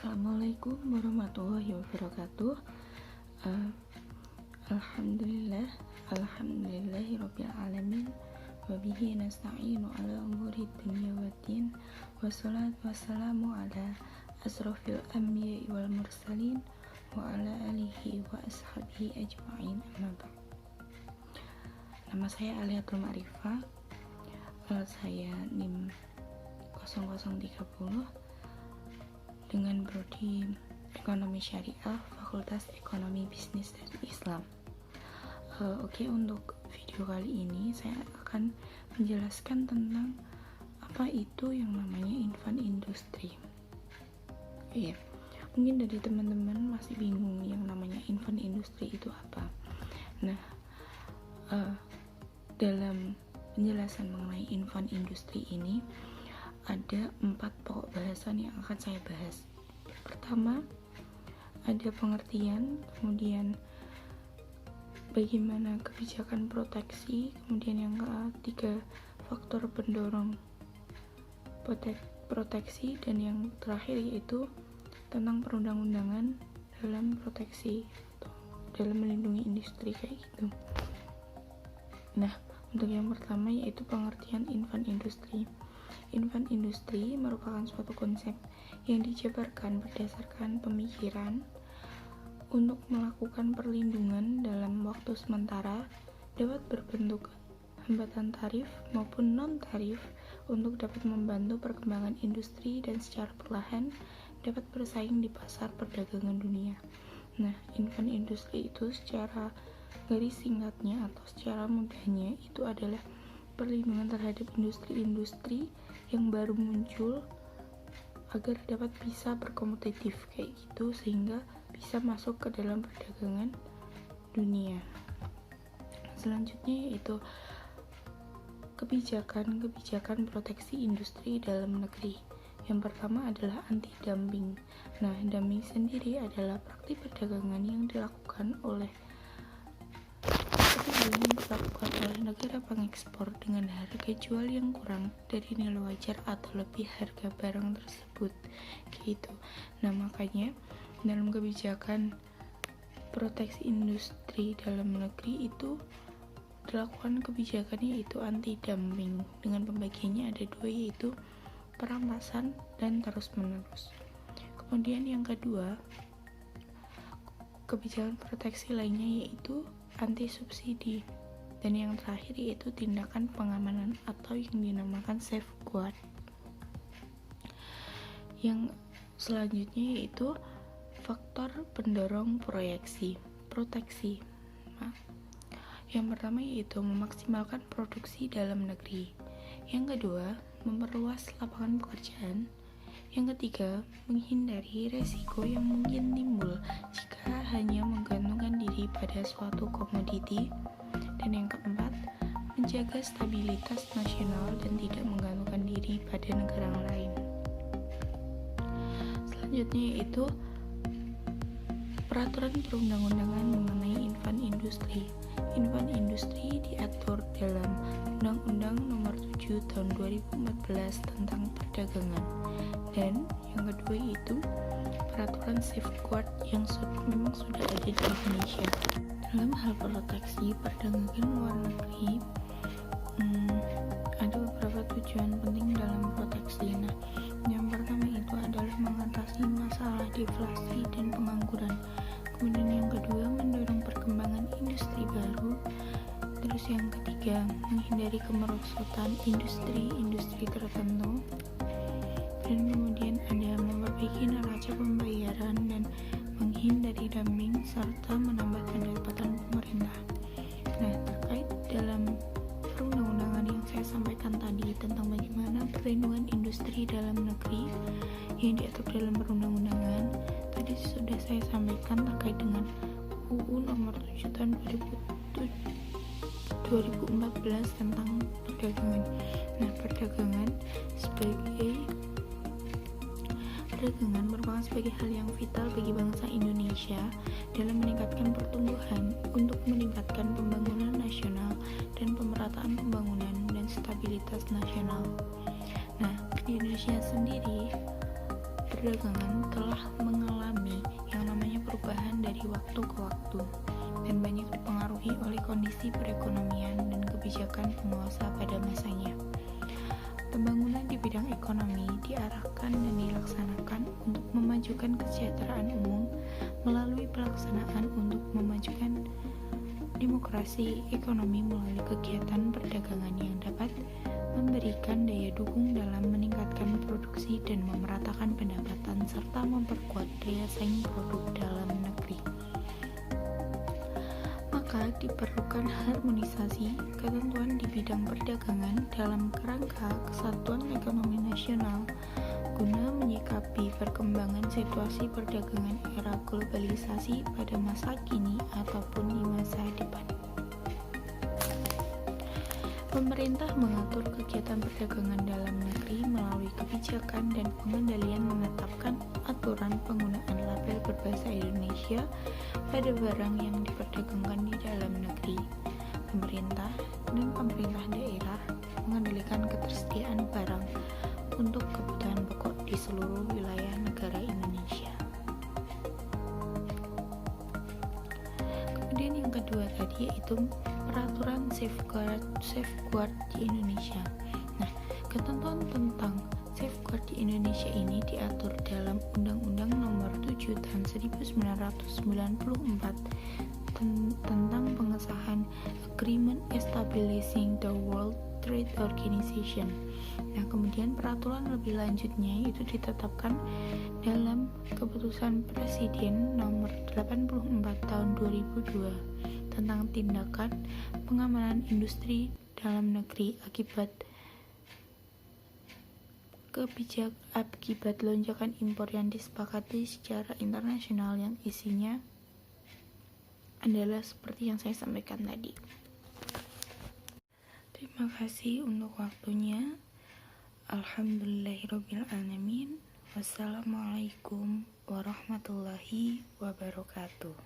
Assalamualaikum warahmatullahi wabarakatuh. Uh, Alhamdulillahirabbil alamin. Wa bihi nasta'inu ala umuri dunya waddin. Wassalatu wassalamu ala asrofil anbiya'i wal mursalin wa ala alihi wa ashabihi ajma'in. Amma ba'd. Nama saya Aliatul Ma'rifah. Saya NIM 0030 dengan prodi Ekonomi Syariah, Fakultas Ekonomi Bisnis dan Islam. Oke, untuk video kali ini saya akan menjelaskan tentang apa itu yang namanya infant industry. Iya, mungkin dari teman-teman masih bingung yang namanya infant industry itu apa. Nah, dalam penjelasan mengenai infant industry ini ada 4 pokok bahasan yang akan saya bahas. Pertama, ada pengertian, kemudian bagaimana kebijakan proteksi, kemudian yang ketiga, faktor pendorong proteksi, dan yang terakhir yaitu tentang perundang-undangan dalam proteksi atau dalam melindungi industri kayak gitu. Nah, untuk yang pertama yaitu pengertian infant industry. Infant industry merupakan suatu konsep yang dijabarkan berdasarkan pemikiran untuk melakukan perlindungan dalam waktu sementara, dapat berbentuk hambatan tarif maupun non-tarif untuk dapat membantu perkembangan industri dan secara perlahan dapat bersaing di pasar perdagangan dunia. Nah, infant industry itu secara garis singkatnya atau secara mudahnya itu adalah perlindungan terhadap industri-industri yang baru muncul agar dapat bisa berkompetitif kayak gitu sehingga bisa masuk ke dalam perdagangan dunia. Selanjutnya yaitu kebijakan proteksi industri dalam negeri. Yang pertama adalah anti-dumping. Nah, dumping sendiri adalah praktik perdagangan yang dilakukan oleh negara pengekspor dengan harga jual yang kurang dari nilai wajar atau lebih harga barang tersebut gitu. Nah, makanya dalam kebijakan proteksi industri dalam negeri itu dilakukan kebijakannya yaitu anti-dumping dengan pembagiannya ada 2 yaitu perampasan dan terus-menerus. Kemudian yang kedua, kebijakan proteksi lainnya yaitu anti-subsidi, dan yang terakhir yaitu tindakan pengamanan atau yang dinamakan safeguard. Yang selanjutnya yaitu faktor pendorong proteksi. Nah, yang pertama yaitu memaksimalkan produksi dalam negeri. Yang kedua, memperluas lapangan pekerjaan. Yang ketiga, menghindari resiko yang mungkin timbul jika hanya menggantungkan diri pada suatu komoditi. Dan yang keempat, menjaga stabilitas nasional dan tidak menggantungkan diri pada negara lain. Selanjutnya yaitu peraturan perundang-undangan mengenai infant industry. Infant industry diatur dalam Undang-Undang Nomor 7 Tahun 2014 tentang perdagangan. Dan yang kedua yaitu peraturan safeguard yang memang sudah ada di Indonesia. Dalam hal proteksi perdagangan luar negeri, ada beberapa tujuan penting dalam proteksi. Nah, yang pertama itu adalah mengatasi masalah deflasi dan pengangguran. Kemudian yang kedua, mendorong perkembangan industri baru. Terus yang ketiga, menghindari kemerosotan industri tertentu. Dan kemudian ada memperbaiki neraca pembayaran dan menghindari dumping serta menambah pendapatan pemerintah. Nah, terkait dalam perundang-undangan yang saya sampaikan tadi tentang bagaimana perlindungan industri dalam negeri yang diatur dalam perundang-undangan, tadi sudah saya sampaikan terkait dengan UU Nomor 7 Tahun 2014 tentang perdagangan. Nah, perdagangan merupakan sebagai hal yang vital bagi bangsa Indonesia dalam meningkatkan pertumbuhan untuk meningkatkan pembangunan nasional dan pemerataan pembangunan dan stabilitas nasional. Nah, di Indonesia sendiri perdagangan telah mengalami yang namanya perubahan dari waktu ke waktu dan banyak dipengaruhi oleh kondisi perekonomian dan kebijakan penguasa pada masanya. Pembangunan di bidang ekonomi diarahkan dan dilaksanakan untuk memajukan kesejahteraan umum melalui pelaksanaan untuk memajukan demokrasi ekonomi melalui kegiatan perdagangan yang dapat memberikan daya dukung dalam meningkatkan produksi dan memeratakan pendapatan serta memperkuat daya saing produk dalam negeri. Maka diperlukan harmonisasi ketentuan di bidang perdagangan dalam kerangka kesatuan ekonomi nasional guna menyikapi perkembangan situasi perdagangan era globalisasi pada masa kini ataupun di masa depan. Pemerintah mengatur kegiatan perdagangan dalam negeri melalui kebijakan dan pengendalian, menetapkan aturan penggunaan label berbahasa Indonesia pada barang yang diperdagangkan di dalam negeri. Pemerintah dan pemerintah daerah mengendalikan ketersediaan barang untuk kebutuhan pokok di seluruh wilayah negara Indonesia. Kemudian yang kedua tadi yaitu peraturan safeguard di Indonesia. Nah, ketentuan tentang safeguard di Indonesia ini diatur dalam Undang-Undang Nomor 7 Tahun 1994 tentang pengesahan Agreement Establishing the World Trade Organization. Nah, kemudian peraturan lebih lanjutnya itu ditetapkan dalam Keputusan Presiden Nomor 84 Tahun 2002 tentang tindakan pengamanan industri dalam negeri akibat lonjakan impor yang disepakati secara internasional yang isinya adalah seperti yang saya sampaikan tadi. Terima kasih untuk waktunya. Alhamdulillahirrabbilalamin. Wassalamualaikum warahmatullahi wabarakatuh.